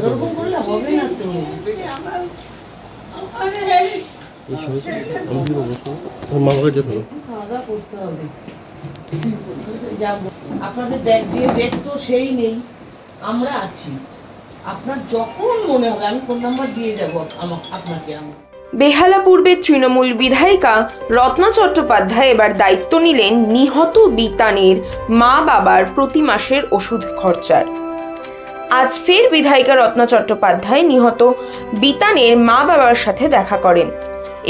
এরকম করলে হবে না তো। খাওয়া দাওয়া করতে হবে। আপনাদের যে দেখতো সেই নেই, আমরা আছি। আপনার যখন মনে হবে আমি ফোন নাম্বার দিয়ে যাবো আপনাকে। বেহালা পূর্বের তৃণমূল বিধায়িকা রত্না চট্টোপাধ্যায় এবার দায়িত্ব নিলেন নিহত বিতানের মা বাবার প্রতি মাসের ওষুধ খরচার। আজ ফের বিধায়িকা রত্না চট্টোপাধ্যায় নিহত বিতানের মা বাবার সাথে দেখা করেন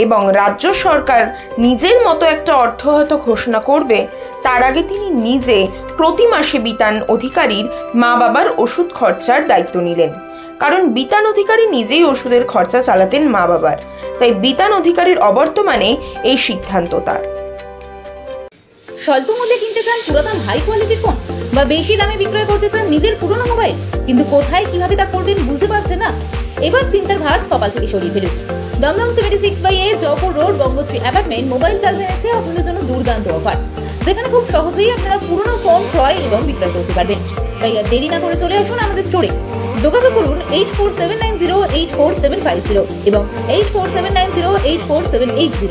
এবং রাজ্য সরকার নিজের মতো একটা অর্থ হয়তো ঘোষণা করবে তার আগে তিনি নিজে প্রতি মাসে বিতান অধিকারীর মা বাবার ওষুধ খরচার দায়িত্ব নিলেন। কারণ বিতান অধিকারী নিজেই ওষুধের খরচা চালাতেন মা বাবার, তাই বিতান অধিকারীর অবর্তমানে এই সিদ্ধান্ত তার। স্বল্প মূল্যে কিনতে চান পুরাতন হাই কোয়ালিটির ফোন বা বেশি দামে বিক্রয় করতে চান নিজের পুরনো মোবাইল, কিন্তু কোথায় কিভাবে তা করবেন বুঝতে পারছেন না? এবার চিন্তার ভাঁজ কপাল থেকে সরিয়ে ফেলুন। Dumdum 76/A Jaipur road Gangotri apartment mobile plaza এনেছে আপনাদের জন্য দুর্দান্ত অফার, যেখানে খুব সহজেই আপনারা পুরনো ফোন ক্রয় এবং বিক্রয় করতে পারবেন। তাই আর দেরি না করে চলে আসুন আমাদের স্টোরে। যোগাযোগ করুন 8479084750 এবং 8479084780।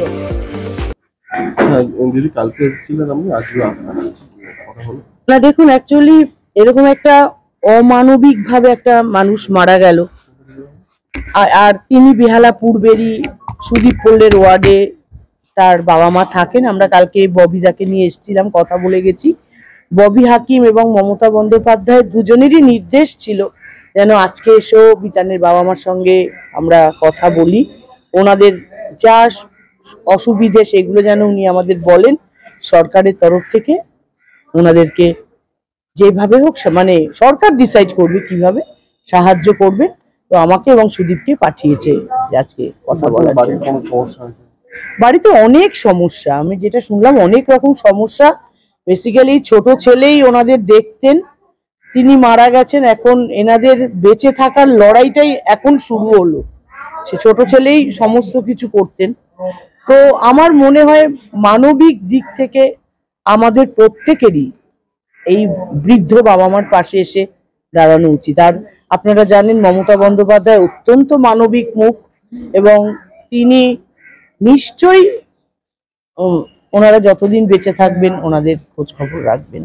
না দেখুন, অ্যাকচুয়ালি এরকম একটা অমানবিক ভাবে একটা মানুষ মারা গেল, আর তিনি বেহালা পূর্বেরই সুদীপ পল্লের ওয়ার্ডে তার বাবা মা থাকেন। আমরা কালকে ববিদাকে নিয়ে এসেছিলাম, কথা বলে গেছি। ববি হাকিম এবং মমতা বন্দ্যোপাধ্যায় দুজনেরই নির্দেশ ছিল যেন আজকে এসেও বিতানের বাবা মার সঙ্গে আমরা কথা বলি, ওনাদের যা অসুবিধে সেগুলো যেন উনি আমাদের বলেন। সরকারের তরফ থেকে ওনাদেরকে যেভাবে হোক, মানে সরকার ডিসাইড করবে কিভাবে সাহায্য করবে। তো আমাকে এবং সুদীপকে পাঠিয়েছে আজকে কথা বলার জন্য। বাড়িতে অনেক সমস্যা, আমি যেটা শুনলাম অনেক রকম সমস্যা। বেসিক্যালি ছোট ছেলেই ওনাদের দেখতেন, তিনি মারা গেছেন। এখন এনাদের বেঁচে থাকার লড়াইটাই এখন শুরু হলো। সে ছোট ছেলেই সমস্ত কিছু করতেন। তো আমার মনে হয় মানবিক দিক থেকে আমাদের প্রত্যেকেরই এই বৃদ্ধ বাবা মার পাশে এসে দাঁড়ানো উচিত। আর আপনারা জানেন মমতা বন্দ্যোপাধ্যায় অত্যন্ত মানবিক মুখ, এবং তিনি নিশ্চয়ই ওনারা যতদিন বেঁচে থাকবেন ওনাদের খোঁজ খবর রাখবেন।